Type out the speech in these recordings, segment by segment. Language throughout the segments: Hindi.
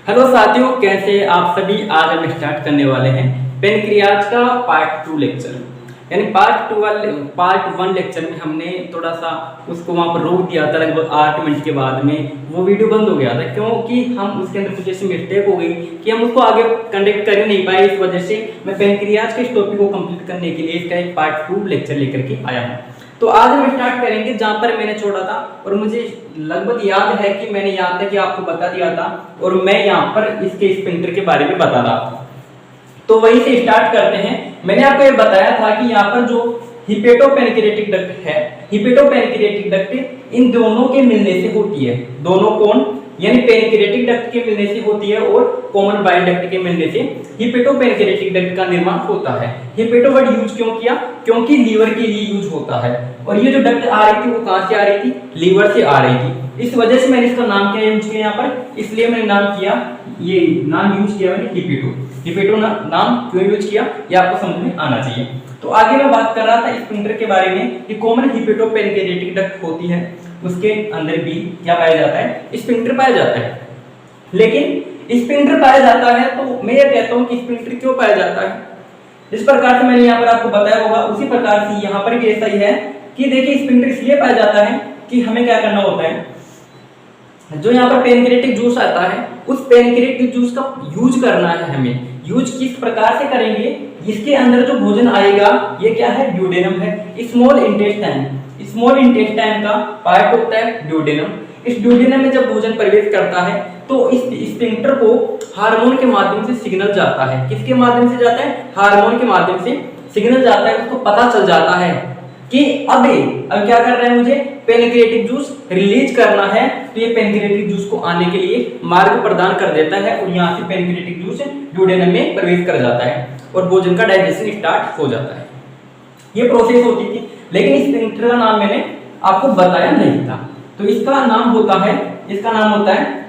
हेलो साथियों, कैसे आप सभी। आज हम स्टार्ट करने वाले हैं पेनक्रियाज का पार्ट 2 लेक्चर। यानी पार्ट 1 लेक्चर में हमने थोड़ा सा उसको वहाँ पर रोक दिया था। लगभग 8 मिनट के बाद में वो वीडियो बंद हो गया था, क्योंकि हम उसके अंदर कुछ ऐसी मिस्टेक हो गई कि हम उसको आगे कंडक्ट कर ही नहीं पाए। इस वजह से मैं पेनक्रियाज के इस टॉपिक को कंप्लीट करने के लिए इसका एक पार्ट 2 लेक्चर लेकर के आया हूँ। तो आज हम स्टार्ट करेंगे जहां पर मैंने छोड़ा था, और मुझे लगभग याद है कि मैंने यहाँ तक आपको बता दिया था, और मैं यहाँ पर इसके स्पिंटर के बारे में बता रहा था। तो वहीं से स्टार्ट करते हैं। मैंने आपको ये बताया था कि यहाँ पर जो हिपेटोपेनक्रियाटिक डक्ट है, हिपेटोपेनक्रियाटिक डक्ट इन दोनों के मिलने से होती है। दोनों कौन, यानी पेनक्रियाटिक डक्ट के मिलने से होती है और कॉमन बाइल डक्ट के मिलने से हिपेटोपेनक्रियाटिक डक्ट का निर्माण होता है। हिपेटो वर्ड यूज क्यों किया? क्योंकि लीवर के लिए यूज होता है, और ये जो डक्ट आ रही थी वो कहां से आ रही थी? लीवर से आ रही थी। इस वजह से मैंने इसका नाम क्या यूज किया यहाँ पर, इसलिए मैंने नाम किया, ये नाम यूज किया मैंने हिपेटो। हिपेटो नाम क्यों यूज किया ये आपको समझ में आना चाहिए। तो आगे मैं बात कर रहा था स्पिंटर के बारे में कि कॉमन हिपेटोपेनक्रियाटिक डक्ट होती है, उसके अंदर भी क्या पाया जाता है? स्पिंटर पाया जाता है। लेकिन स्पिंटर पाया जाता है तो मैं ये कहता हूं कि स्पिंटर क्यों पाया जाता है? जिस प्रकार से मैंने यहाँ पर आपको बताया होगा उसी प्रकार से यहाँ पर भी ऐसा ही है कि देखिए स्पिंटर इसलिए पाया जाता है कि हमें क्या करना होता है, जो यहाँ पर पेनक्रियाटिक जूस आता है उस पेनक्रियाटिक जूस का यूज करना है। हमें यूज किस प्रकार से करेंगे? इसके अंदर जो भोजन आएगा ये क्या है? ड्यूडेनम है, स्मॉल इंटेस्टाइन। स्मॉल इंटेस्टाइन का पार्ट होता है ड्यूडेनम। इस ड्यूडेनम में जब भोजन प्रवेश करता है तो इस स्पिंक्टर को हार्मोन के माध्यम से सिग्नल जाता है। किसके माध्यम से जाता है? हार्मोन के माध्यम से सिग्नल जाता है। उसको पता चल जाता है कि अब क्या करना है, मुझे पेनक्रियाटिक जूस रिलीज करना है। तो ये पेनक्रियाटिक जूस को आने के लिए मार्ग प्रदान कर देता है, और यहाँ से पेनक्रियाटिक जूस ड्यूडेनम में प्रवेश कर जाता है और भोजन का डाइजेशन स्टार्ट हो जाता है। ये प्रोसेस होती थी, लेकिन स्पिंक्टर का नाम मैंने आपको बताया नहीं था। तो इसका नाम होता है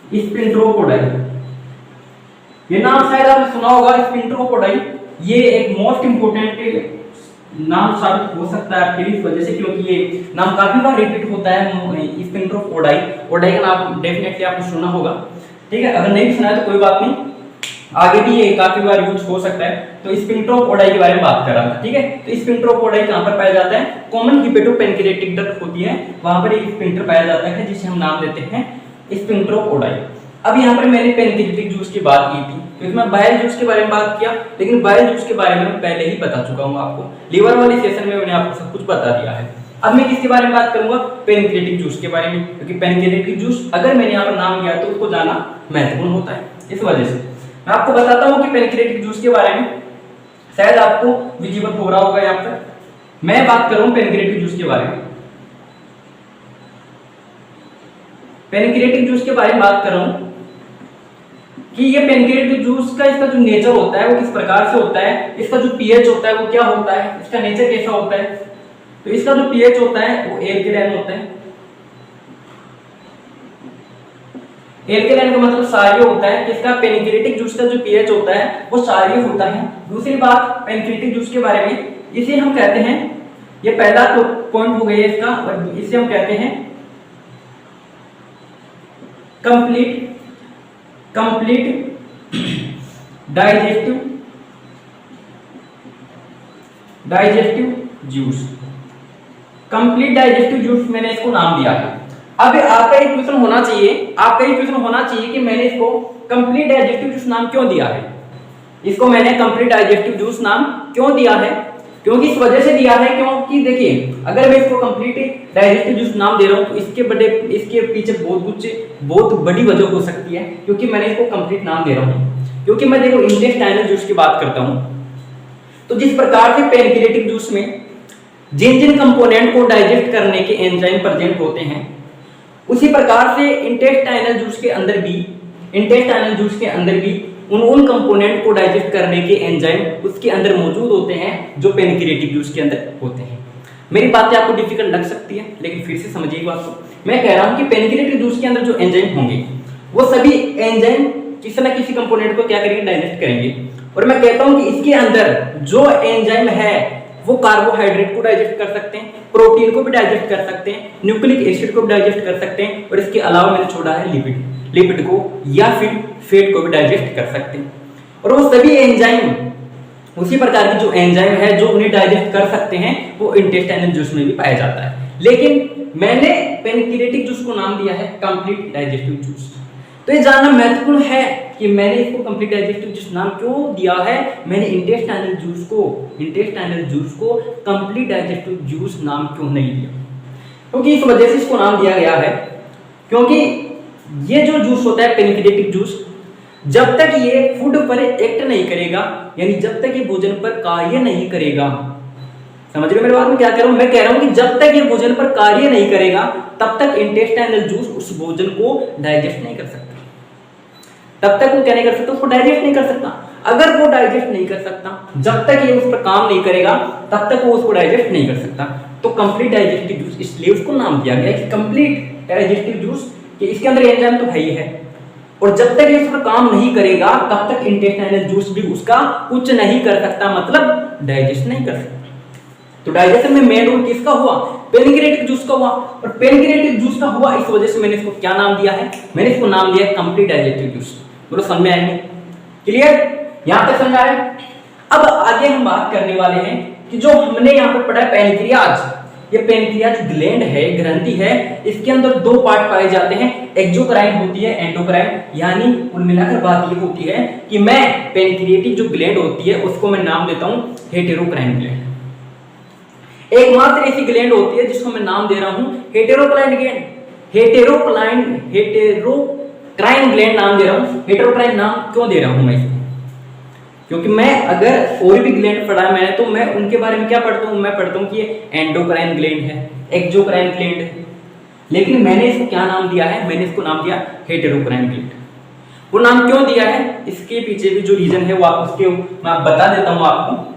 स्पिंट्रोपोडाई। ये नाम शायद आपने सुना होगा, स्पिंट्रोपोडाई। ये एक मोस्ट इंपोर्टेंट नाम साबित हो सकता है आपके लिए इस वजह से, क्योंकि ये नाम काफी बार रिपीट होता है। स्पिंट्रोपोडाई, ओडाई का नाम डेफिनेटली आपने सुना होगा, ठीक है। अगर नहीं सुना है तो कोई बात नहीं, आगे भी ये काफी बार यूज हो सकता है। तो स्पिंट्रोपोडाई के बारे में बात कर रहा था, ठीक है। तो स्पिंट्रोपोडाई कहां पर पाया जाता है? कॉमन हिपेटोपेनक्रियाटिक डक्ट होती है, वहां पर एक स्पिंक्टर पाया जाता है जिसे हम नाम देते हैं स्पिंट्रोपोडाई। अब यहाँ पर मैंने पेनक्रियाटिक जूस की बात की थी, क्योंकि मैं बाइल जूस के बारे में बात किया, लेकिन बाइल जूस के बारे में मैं पहले ही बता चुका हूँ आपको। लीवर वाले सेशन में मैंने आपको सब कुछ बता दिया है। अब मैं किसके बारे में बात करूंगा? पेनक्रियाटिक जूस के बारे में, क्योंकि पेनक्रियाटिक जूस अगर मैंने यहाँ पर नाम लिया तो उसको जाना महत्वपूर्ण होता है। इस वजह से मैं आपको बताता हूँ कि पेनक्रियाटिक जूस के बारे में, शायद आपको विजिबल हो रहा होगा। यहाँ पर मैं बात कर रहा हूँ पेनक्रियाटिक जूस के बारे में। पेनक्रियाटिक जूस के बारे में बात कर रहा हूँ कि ये पेनक्रियाटिक जूस का इसका जो नेचर होता है वो किस प्रकार से होता है, इसका जो पीएच होता है वो क्या होता है, इसका नेचर कैसा होता है। तो इसका जो पीएच होता है वो एल्केलाइन होता है। एल्केलाइन का मतलब क्षारीय होता है। इसका पेनक्रियाटिक जूस का जो पीएच होता है वो क्षारीय होता है। दूसरी बात पेनक्रियाटिक जूस के बारे में, इसे हम कहते हैं, ये पहला तो पॉइंट हो गया इसका, और इसे हम कहते हैं complete digestive juice. Complete digestive juice मैंने इसको नाम दिया है। अब आपका एक क्वेश्चन होना चाहिए कि मैंने इसको कंप्लीट डाइजेस्टिव जूस नाम क्यों दिया है। इसको मैंने कंप्लीट डाइजेस्टिव जूस नाम क्यों दिया है? क्योंकि इस वजह से दिया है, क्योंकि देखिए अगर मैं इसको कंप्लीट डाइजेस्टिव जूस नाम दे रहा हूँ तो इसके पीछे बहुत बड़ी वजह हो सकती है, क्योंकि मैंने इसको कंप्लीट नाम दे रहा हूँ। क्योंकि मैं देखो इंटेस्टाइनल जूस की बात करता हूँ, तो जिस प्रकार से पेनक्रियाटिक जूस में जिन कंपोनेंट को डाइजेस्ट करने के एंजाइम प्रेजेंट होते हैं, उसी प्रकार से इंटेस्टाइनल जूस के अंदर भी उन कंपोनेंट को डाइजेस्ट करने के एंजाइम उसके अंदर मौजूद होते हैं जो पेनक्रियाटिक जूस के अंदर होते हैं। मेरी बातें आपको डिफिकल्ट लग सकती है, लेकिन फिर से समझिए बात को। मैं कह रहा हूं कि पेनक्रियाटिक जूस के अंदर जो एंजाइम होंगे वो सभी एंजाइम किसी न किसी कंपोनेंट को क्या करेंगे? डाइजेस्ट करेंगे। और मैं कहता हूं कि इसके अंदर जो एंजाइम है वो कार्बोहाइड्रेट को डाइजेस्ट कर सकते हैं, प्रोटीन को भी डाइजेस्ट कर सकते हैं, न्यूक्लिक एसिड को भी डाइजेस्ट कर सकते हैं, और इसके अलावा मैंने छोड़ा है लिपिड को या फिर फैट को भी डाइजेस्ट कर सकते हैं। और वो सभी एंजाइम उसी प्रकार की जो एंजाइम है जो उन्हें डाइजेस्ट कर सकते हैं वो इंटेस्टाइनल जूस में भी पाया जाता है। लेकिन मैंने पेनक्रियाटिक जूस को नाम दिया है कंप्लीट डाइजेस्टिव जूस। तो ये जानना महत्वपूर्ण है कि मैंने इसको कंप्लीट डाइजेस्टिव जूस नाम क्यों दिया है। मैंने इंटेस्टाइनल जूस को कंप्लीट डाइजेस्टिव जूस नाम क्यों नहीं दिया, क्योंकि इस वजह से इसको नाम दिया गया है क्योंकि ये जो जूस होता है पेनक्रियाटिक जूस, जब तक ये फूड पर एक्ट नहीं करेगा, यानी जब तक ये भोजन पर कार्य नहीं करेगा, समझ रहे हो मेरी बात में क्या कह रहा हूं, मैं कह रहा हूं कि जब तक ये भोजन पर कार्य नहीं करेगा तब तक इंटेस्टाइनल जूस उस भोजन को डाइजेस्ट नहीं कर सकता, तब तक वो क्या नहीं कर सकता, उसको डाइजेस्ट नहीं कर सकता। अगर वो डाइजेस्ट नहीं कर सकता, जब तक ये उस पर काम नहीं करेगा तब तक वो उसको डाइजेस्ट नहीं कर सकता। तो कंप्लीट डाइजेस्टिव जूस इसलिए उसको नाम दिया गया कि कंप्लीट डाइजेस्टिव जूस, कि इसके अंदर एंजाइम तो है ही है, और जब तक ये उस पर काम नहीं करेगा तब तक इंटेस्टाइनल जूस भी उसका कुछ नहीं कर सकता, मतलब डाइजेस्ट नहीं कर सकता। तो डाइजेशन में मेन रोल किसका हुआ, पेनक्रियाटिक जूस का हुआ, और पेनक्रियाटिक जूस का हुआ इस वजह से मैंने इसको क्या नाम दिया है, मैंने इसको नाम दिया है कंप्लीट डाइजेस्टिव जूस। बोलो समझ में आएंगे, क्लियर, यहां तक समझ आया। अब आगे हम बात करने वाले हैं कि जो हमने यहाँ पर पढ़ा है पेनक्रियाज, ये पेनक्रियाज ग्लैंड है, ग्रंथि है, इसके अंदर दो पार्ट पाए जाते हैं, एक्सोक्राइन होती है, एंडोक्राइन। यानी कुल मिलाकर बात ये होती है कि मैं पेनक्रियाटिक जो ग्लैंड होती है उसको मैं नाम देता हूं हेटेरोक्राइन ग्लैंड। एकमात्र ऐसी ग्लैंड होती है जिसको मैं नाम दे रहा हूं हेटेरोक्राइन ग्लैंड, हेटेरोक्राइन ग्लैंड नाम दे रहा हूं। हेटेरोक्राइन नाम क्यों दे रहा हूं मैं इसको, क्योंकि मैं अगर और भी ग्लैंड पढ़ा है मैंने तो मैं उनके बारे में क्या पढ़ता हूँ, मैं पढ़ता हूँ कि ये एंडोक्राइन ग्लैंड है, एक्सोक्राइन ग्लैंड है, लेकिन मैंने इसको क्या नाम दिया है, मैंने इसको नाम दिया हेटेरोक्राइन ग्लैंड। वो नाम क्यों दिया है, इसके पीछे भी जो रीजन है वो आप उसके मैं बता देता हूँ आपको।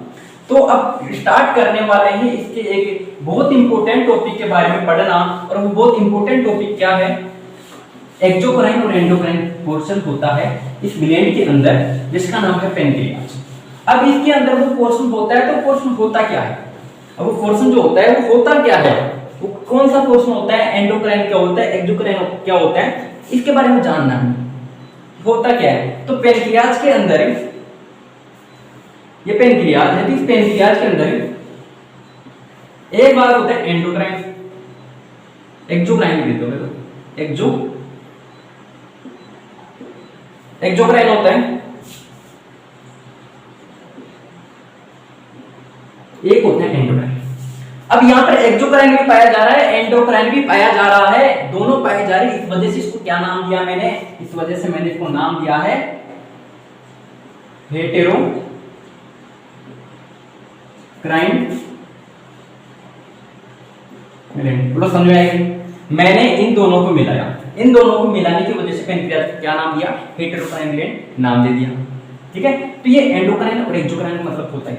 तो अब स्टार्ट करने वाले हैं इसके एक बहुत इंपॉर्टेंट टॉपिक के बारे में पढ़ना, और वो बहुत इंपॉर्टेंट टॉपिक क्या है, एक्सोक्राइन और एंडोक्राइन पोर्शन होता है इस ग्लैंड के अंदर जिसका नाम है पेनक्रियाज। अब इसके अंदर वो पोर्शन होता है, तो पोर्शन होता क्या है, अब वो पोर्शन जो होता है वो होता क्या है, वो कौन सा पोर्शन होता है, एंडोक्राइन क्या होता है, एक्सोक्राइन क्या होता है, इसके बारे में जानना है होता क्या है। तो पेनक्रियाज के अंदर ये पेनक्रियाज है, तो इस पेनक्रियाज के अंदर एक बार होता है एंडोक्राइन, एक्सोक्राइन भी देते हो, एक्सोक्राइन होता है, एक होता है एंडोक्राइन। अब यहां पर एक्सोक्राइन भी पाया जा रहा है, एंडोक्राइन भी पाया जा रहा है, दोनों पाए जा रहे हैं। इस वजह से इसको क्या नाम दिया मैंने, इस वजह से मैंने इसको नाम दिया है हेटेरोक्राइन ग्लैंड। बोलो समझ में आएगी, मैंने इन दोनों को मिलाया, इन दोनों को मिलाने की वजह से पेनक्रियाज को क्या नाम दिया, हेटेरोक्राइन ग्लैंड नाम दे दिया, ठीक है। तो ये एंडोक्राइन और एक्सोक्राइन का मतलब होता है,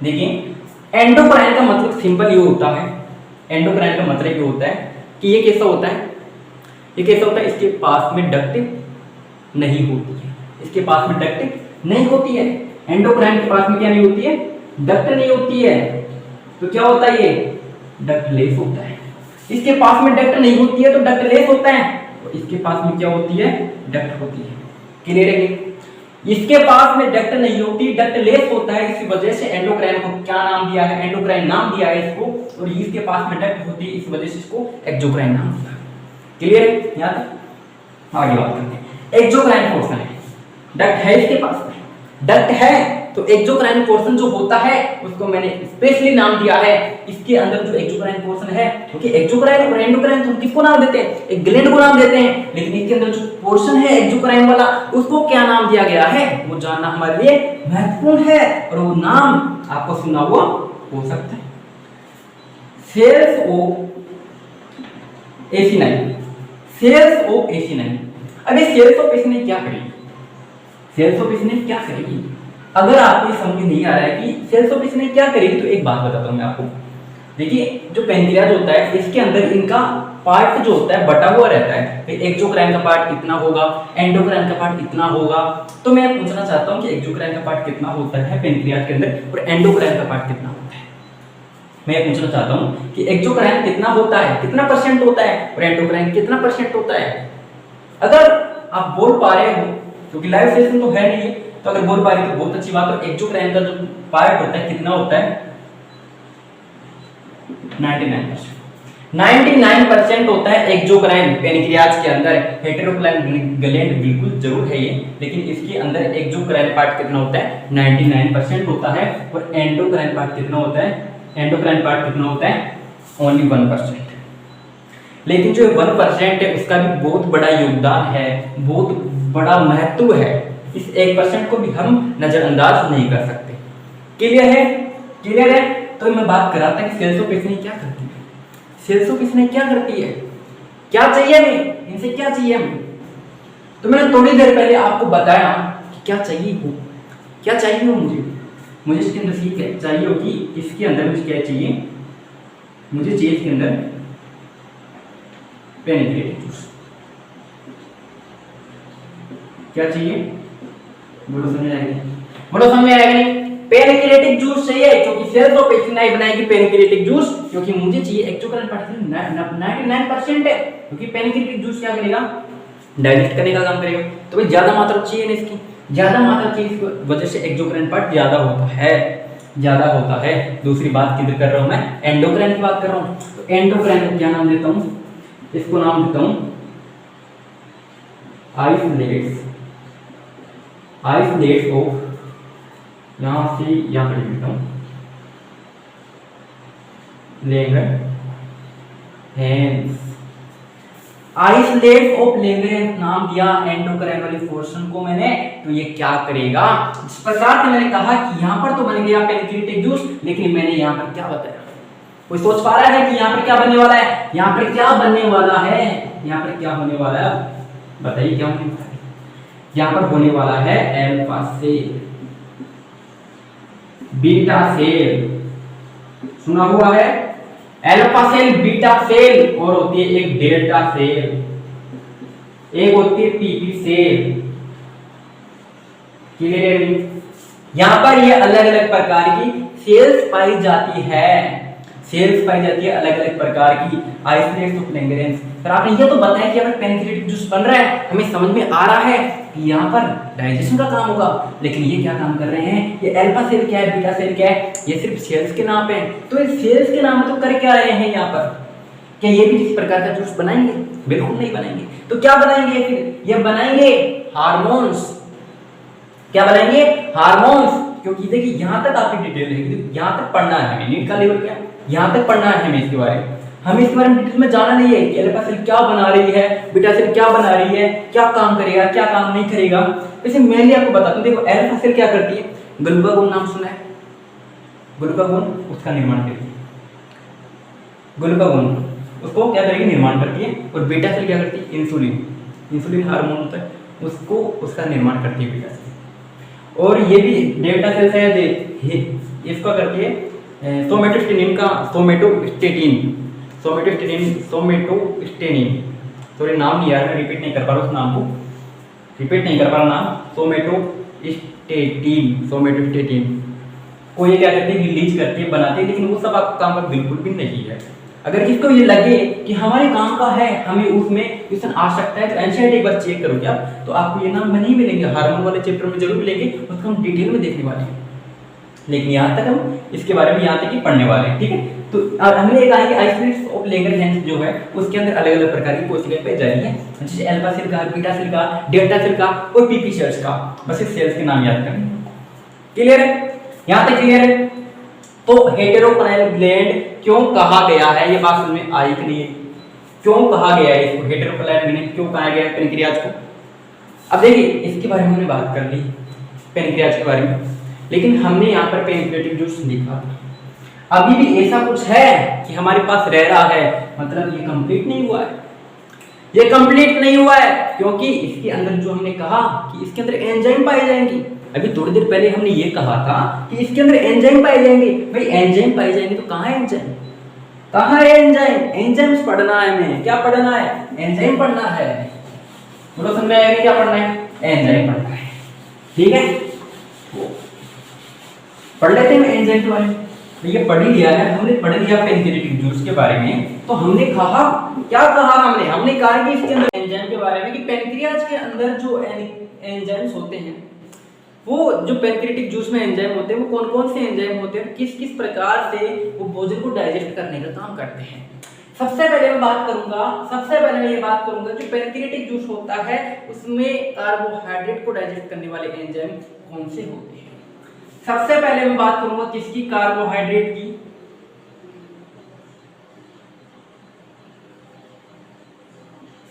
देखिए एंडोक्राइन का मतलब सिंपल ये होता है, एंडोक्राइन का मतलब ये होता है कि ये कैसा होता है, ये कैसा होता है, इसके पास में डक्ट नहीं होती है, इसके पास में डक्ट नहीं होती है, एंडोक्राइन के पास में क्या नहीं होती है, डक्ट नहीं होती है, तो क्या होता है ये डक्टलेस होता है। इसके पास में डक्ट नहीं होती है तो डक्टलेस होता है, और इसके पास में क्या होती है, डक्ट होती है, क्लियर है। इसके पास में डक्ट नहीं होती, डक्टलेस होता है, इसी वजह से एंडोक्राइन को क्या नाम दिया है, एंडोक्राइन नाम दिया है इसको, और इसके पास में डक्ट होती है इस वजह से इसको एक्सोक्राइन नाम दिया, क्लियर है। यहां तक आगे बात करते हैं। एक्सोक्राइन पोर्शन है, डक्ट है इसके पास में, डक्ट है तो एक्सोक्राइन पोर्शन जो होता है उसको मैंने स्पेशली नाम दिया है। इसके अंदर जो एक्सोक्राइन पोर्शन है, क्योंकि एक्सोक्राइन और एंडोक्राइन तो किसको नाम देते हैं, एक ग्लैंड को नाम देते हैं, लेकिन इसके अंदर जो पोर्शन है एक्सोक्राइन वाला उसको क्या नाम दिया गया है वो जानना हमारे लिए महत्वपूर्ण है, और वो नाम आपको सुना हुआ हो सकता है, सेल्स ऑफ एसिनाइन, सेल्स ऑफ एसिनाइन। अब ये सेल्स ऑफ एसिनाइन क्या करेगी, सेल्स ऑफ एसिनाइन क्या करेगी, अगर आपको समझ में नहीं आ रहा है कि सेल्स ऑफ एसिनाइन क्या करेगी, तो एक बात बताता हूं मैं आपको। देखिए जो पेनक्रियाज होता है इसके अंदर इनका पार्ट जो होता है बटा हुआ रहता है, फिर एक्सोक्राइन का पार्ट इतना होगा, एंडोक्राइन का पार्ट इतना होगा। तो मैं पूछना चाहता हूँ कि एक्सोक्राइन का पार्ट कितना होता है पेनक्रियाज के अंदर और एंडोक्राइन का पार्ट कितना होता है। मैं पूछना चाहता हूँ कि एक्सोक्राइन कितना होता है, कितना परसेंट होता है, और एंडोक्राइन कितना परसेंट होता है। अगर आप बोल पा रहे हो, क्योंकि लाइव सेशन तो है नहीं, तो अगर बोल पा रहे हो तो बहुत अच्छी बात है। एक्सोक्राइन का जो पार्ट होता है कितना होता है, 99%। 99% होता है एक्सोक्राइन पेनक्रियाज के अंदर। हेटेरोक्राइन ग्लैंड बिल्कुल जरूर है ये, लेकिन इसके अंदर एक्सोक्राइन पार्ट कितना होता है, 99% होता है। और एंडोक्राइन पार्ट कितना होता है, एंडोक्राइन पार्ट कितना होता है, ओनली 1%। लेकिन जो 1% है उसका भी बहुत बड़ा योगदान है, बहुत बड़ा महत्व है। इस 1% को भी हम नजरअंदाज नहीं कर सकते। क्लियर है, क्लियर है। तो मैं बात कर रहा था कि सेल्स ऑफ पेशियां क्या करती है, सेल्स ऑफ पेशियां क्या करती है, क्या चाहिए हमें, इनसे क्या चाहिए हमें। तो मैंने थोड़ी देर पहले आपको बताया कि क्या चाहिए हो, क्या चाहिए हो मुझे इसके अंदर सीख चाहिए हो कि इसके अंदर मुझे क्या चाहिए, मुझे चाहिए इसके अंदर पेनिक्रियाटिक जूस। क्या चाहिए, बोलो समझ आएगी, बोलो समझ आएगी। पेनिक्रियाटिक जूस चाहिए, क्योंकि सेल्स ऑफ पेशियां बनाएगी पेनिक्रियाटिक जूस, क्योंकि मुझे चाहिए एक्सोक्राइन पार्ट 99% है, क्योंकि पेनिक्रियाटिक जूस क्या करेगा, डाइजेस्ट करने का काम करेगा। तो भाई ज्यादा मात्रा चाहिए ना इसकी, ज्यादा मात्रा चाहिए, इस वजह से एक्सोक्राइन पार्ट ज्यादा होता है, ज्यादा होता है। दूसरी बात किधर कर रहा हूं मैं, एंडोक्राइन की बात कर रहा हूं। तो एंडोक्राइन को क्या नाम देता हूं, इसको नाम देता हूं आइसोलेट्स, आइसोलेट्स ऑफ, यहां से यहां पर लिखता हूं लैंगरहैंस, आइसोलेट ऑफ लैंगरहैंस नाम दिया एंडोक्राइन वाले पोर्शन को मैंने। तो ये क्या करेगा, जिस प्रकार से मैंने कहा कि यहां पर तो बन गया पेनिक्रियाटिक जूस, लेकिन मैंने यहां पर क्या बताया, कोई सोच पा रहा है कि यहाँ पर क्या बनने वाला है, यहाँ पर क्या बनने वाला है, यहाँ पर क्या होने वाला है, बताइए क्या होने वाला है। यहाँ पर होने वाला है अल्फा सेल, बीटा सेल, सुना हुआ है, अल्फा सेल, बीटा सेल, और होती है एक डेल्टा सेल, एक होती है पीपी सेल। क्लियर है। यहाँ पर ये अलग अलग प्रकार की सेल्स पाई जाती है, सेल्स पाई जाती है अलग अलग प्रकार की, आइसोलेट्स ऑफ लैंगरहैंस। पर आपने ये तो बताया कि अगर पेनिक्रियाटिक जूस बन रहा है, हमें समझ में आ रहा है कि यहाँ पर डाइजेशन का काम होगा, लेकिन ये क्या काम कर रहे हैं, ये अल्फा सेल क्या है, बीटा सेल क्या है, ये सिर्फ सेल्स के नाम पे। तो ये सेल्स के नाम पे तो कर क्या रहे हैं यहाँ पर, क्या ये भी किसी प्रकार का जूस बनाएंगे, बिल्कुल नहीं बनाएंगे। तो क्या बनाएंगे फिर, ये बनाएंगे हार्मोन्स। क्या बनाएंगे, हार्मोन्स। क्योंकि देखिए यहाँ तक आपकी डिटेल है, यहाँ तक पढ़ना है हमें, नीट का लेवल क्या है, यहाँ तक पढ़ना है हमें इसके बारे में। हमें इसके बारे में डिटेल में जाना नहीं है कि अल्फा सेल क्या बना रही है, बीटा सेल क्या बना रही है, क्या काम करेगा, क्या काम नहीं करेगा। वैसे मेनली आपको बताता हूँ, देखो अल्फा सेल क्या करती है, ग्लूकागोन नाम सुना है, ग्लूकागोन उसका निर्माण करती है, ग्लूकागोन उसको क्या करेगी, निर्माण करती है। और बीटा सेल क्या करती है, इंसुलिन, इंसुलिन हार्मोन होता है, उसको उसका निर्माण करती है बीटा सेल। और ये भी डेल्टा सेल है, इसका करती है सोमेटोस्टेनिन का, सोमेटोस्टेटिन, सॉरी नाम नहीं यार, मैं रिपीट नहीं कर पा रहा उस नाम को, रिपीट नहीं कर पा रहा नाम, सोमेटोस्टेटिन को ये क्या करती है, रिलीज करती है, बनाती है, लेकिन वो सब आपका काम का बिल्कुल भी नहीं है। अगर किसको ये लगे कि हमारे काम का है, हमें उसमें क्वेश्चन आ सकता है, तो एनसीईआरटी एक बार चेक करोगे आप, तो आपको ये नाम नहीं मिलेंगे, हार्मोन वाले चैप्टर में जरूर मिलेंगे, उसको हम डिटेल में देखने वाले हैं। लेकिन यहाँ तक हम इसके बारे में यहाँ तक ही पढ़ने वाले हैं, ठीक है। तो हमने एक आएंगे आइसोलेट्स ऑफ लैंगरहैंस जो है, उसके अंदर अलग अलग प्रकार की कोशिकाएं पाई जा रही है, जैसे अल्फा सेल का, बीटा सेल का, डेल्टा सेल का और पीपी सेल्स का। बस इस सेल्स के नाम याद करें। क्लियर है, यहाँ तक क्लियर है। तो हेटेरोक्राइन ग्लैंड क्यों कहा गया है, ये बात समझ में आई कि नहीं, क्यों कहा गया है इसको हेटेरोक्राइन ग्लैंड, क्यों कहा गया है पेनक्रियाज को। अब देखिए इसके बारे में हमने बात कर ली, पेनक्रियाज के बारे में, लेकिन हमने यहाँ पर पेनक्रियाटिक जूस लिखा, अभी भी ऐसा कुछ है कि हमारे पास रह रहा है, मतलब ये कंप्लीट नहीं हुआ है, ये कंप्लीट नहीं हुआ है, क्योंकि इसके अंदर जो हमने कहा कि इसके अंदर एंजाइम पाए जाएंगे। अभी थोड़ी देर पहले हमने ये कहा था कि इसके अंदर एंजाइम पाए जाएंगे। भाई एंजाइम पाए जाएंगे तो कहाँ है एंजाइम, कहाँ है एंजाइम? एंजाइम्स पढ़ना है हमें। क्या पढ़ना है? एंजाइम पढ़ना है। बोलो समझ में आएगा क्या पढ़ना है? एंजाइम पढ़ना है। ठीक है, पढ़ लेते हैं एंजाइम के बारे में। ये पढ़ ही लिया है हमने, पढ़ लिया पेनक्रियाटिक जूस के बारे में। तो हमने कहा, क्या कहा हमने कहा कि इसके अंदर एंजाइम के बारे में कि पेनक्रियाज के अंदर जो एंजाइम्स होते हैं, वो जो पेनक्रियाटिक जूस में एंजाइम होते हैं वो कौन कौन से एंजाइम होते हैं, किस किस प्रकार से वो भोजन को डाइजेस्ट करने का काम करते हैं। सबसे पहले मैं ये बात करूंगा जो पेनक्रियाटिक जूस होता है उसमें कार्बोहाइड्रेट को डाइजेस्ट करने वाले एंजाइम कौन से होते हैं। सबसे पहले मैं बात करूंगा किसकी? कार्बोहाइड्रेट की।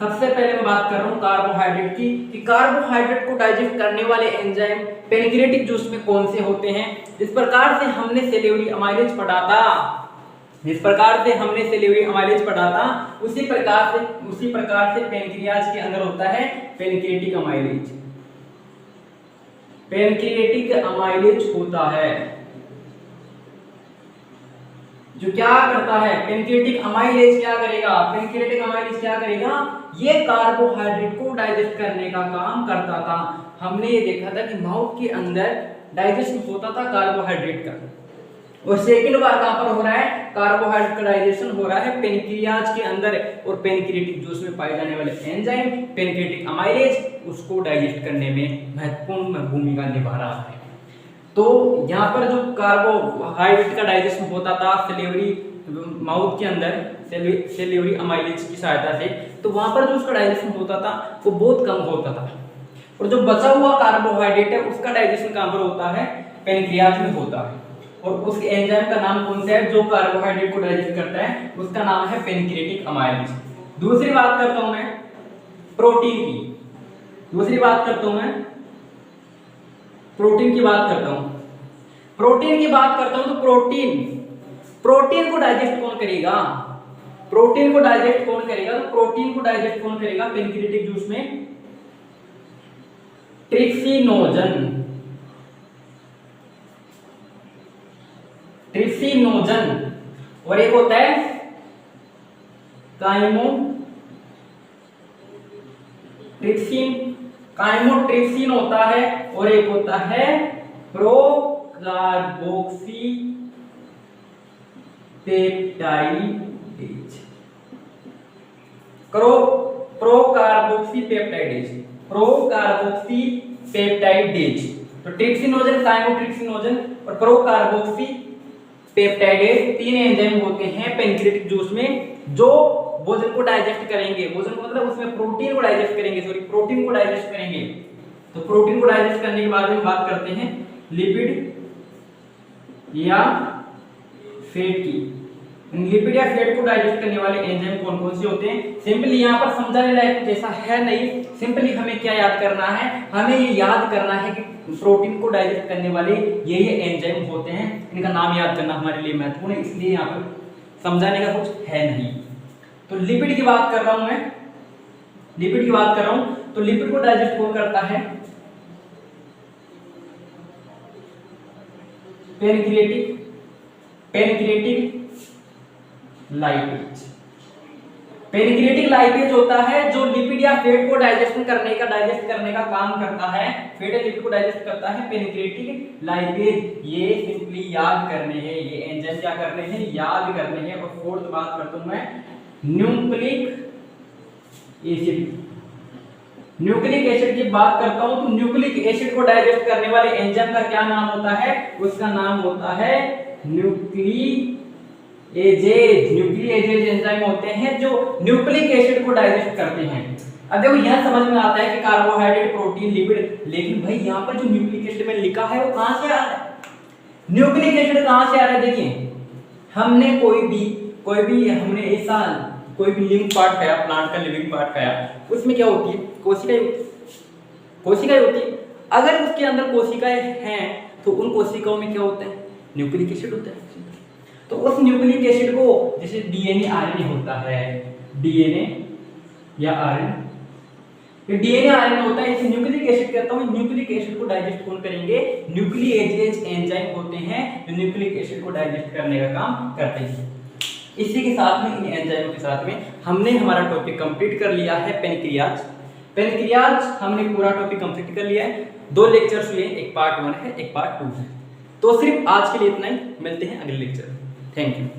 सबसे पहले मैं बात कर रहा हूं कार्बोहाइड्रेट की कि कार्बोहाइड्रेट को डाइजेस्ट करने वाले एंजाइम पेनक्रियाटिक जूस में कौन से होते हैं। जिस प्रकार से हमने सेल्यूलोज अमाइलेज पढ़ा था, उसी प्रकार से पेनक्रियाज के अंदर होता है पेनक्रियाटिक अमाइलेज होता है, जो क्या करता है? पेनक्रियाटिक अमाइलेज क्या करेगा? ये कार्बोहाइड्रेट को डाइजेस्ट करने का काम करता था। हमने ये देखा था कि माउथ के अंदर डाइजेशन होता था कार्बोहाइड्रेट का, और सेकंड बार कहां पर हो रहा है? कार्बोहाइड्रेट का डाइजेशन हो रहा है पेनक्रियाज के अंदर, और पेनक्रियाटिक जूस में पाए जाने वाले एंजाइम पेनक्रियाटिक अमाइलेज उसको डाइजेस्ट करने में महत्वपूर्ण भूमिका निभा रहा है। तो यहाँ पर जो कार्बोहाइड्रेट का डाइजेशन होता था माउथ के अंदर सेल्यूलोज अमाइलेज की सहायता से, तो वहां पर जो उसका डाइजेशन होता था वो बहुत कम होता था, और जो बचा हुआ कार्बोहाइड्रेट है उसका डाइजेशन कहां पर होता है? पेनक्रियाज में होता है। और उस एंजाइम का नाम कौन सा है जो कार्बोहाइड्रेट को डाइजेस्ट करता है? उसका नाम है पेनक्रियाटिक अमाइलेज। दूसरी बात करता हूं मैं प्रोटीन की। प्रोटीन की बात करता हूं तो प्रोटीन को डाइजेस्ट कौन करेगा? तो प्रोटीन को डाइजेस्ट कौन करेगा पेनक्रियाटिक जूस में? ट्रिप्सिनोजन, और एक होता है काइमोट्रिप्सिन होता है, और एक होता है प्रोकार्बोक्सीपेप्टाइडेज। तो ट्रिप्सिनोजन, काइमोट्रिप्सिनोजन और प्रोकार्बोक्सीपेप्टाइडेज तीन एंजाइम होते हैं पेनक्रियाटिक जूस में जो भोजन को डाइजेस्ट करेंगे। भोजन को मतलब उसमें प्रोटीन को डाइजेस्ट करेंगे। तो प्रोटीन को डाइजेस्ट करने के बाद हम बात करते हैं लिपिड या फैट की। लिपिड या फैट को डाइजेस्ट करने वाले एंजाइम कौन कौन से होते हैं? सिंपली यहाँ पर समझाने लायक कुछ ऐसा है नहीं। सिंपली हमें क्या याद करना है? हमें ये याद करना है कि प्रोटीन को डाइजेस्ट करने वाले ये एंजाइम होते हैं। इनका नाम याद करना हमारे लिए महत्वपूर्ण है, इसलिए यहाँ पर समझाने का कुछ है नहीं। तो लिपिड की बात कर रहा हूं मैं, तो लिपिड को डाइजेस्ट कौन करता है? पेनक्रियाटिक लाइपेज होता है जो लिपिड या फैट को डाइजेस्ट करने का काम करता है। फैट या लिपिड को डाइजेस्ट करता है पेनक्रियाटिक लाइपेज। ये सिंपली याद करने हैं, ये एंजाइम क्या करने हैं? याद करने हैं। और फोर्थ बात करता हूं मैं न्यूक्लिक एसिड की बात करता हूं। तो न्यूक्लिक एसिड को डाइजेस्ट करने वाले एंजाइम का क्या नाम होता है? उसका नाम होता है न्यूक्लिएजेज एंजाइम होते हैं जो न्यूक्लिक एसिड को डाइजेस्ट करते हैं। अब देखो यहां समझ में आता है कि कार्बोहाइड्रेट, प्रोटीन, लिपिड, लेकिन भाई यहाँ पर जो न्यूक्लिक एसिड में लिखा है वो कहां से आ रहा है? न्यूक्लिक एसिड कहां से आ रहा है? देखिए हमने कोई भी हमने ऐसा कोई भी लिविंग पार्ट खाया, प्लांट का लिविंग पार्ट खाया, उसमें क्या होती है? कोशिकाएं होती है। अगर उसके अंदर कोशिकाएं हैं तो उन कोशिकाओं में क्या होता है? न्यूक्लिक एसिड होता है। तो उस न्यूक्लिक एसिड को जैसे डीएनए आरएनए होता है, डीएनए या आरएनए, ये डीएनए आरएनए होता है, इसे न्यूक्लिक एसिड कहता हूं। न्यूक्लिक एसिड को डाइजेस्ट कौन करेंगे? न्यूक्लिएजेज एंजाइम होते हैं जो न्यूक्लिक एसिड को डाइजेस्ट करने का काम करते हैं। इसी के साथ में, इन एंजाइमों के साथ में हमने हमारा टॉपिक कंप्लीट कर लिया है पेनक्रियाज। पेनक्रियाज हमने पूरा टॉपिक कंप्लीट कर लिया है। 2 लेक्चर्स हुए, एक पार्ट 1 है, एक पार्ट 2 है। तो सिर्फ आज के लिए इतना ही, मिलते हैं अगले लेक्चर में। Thank you.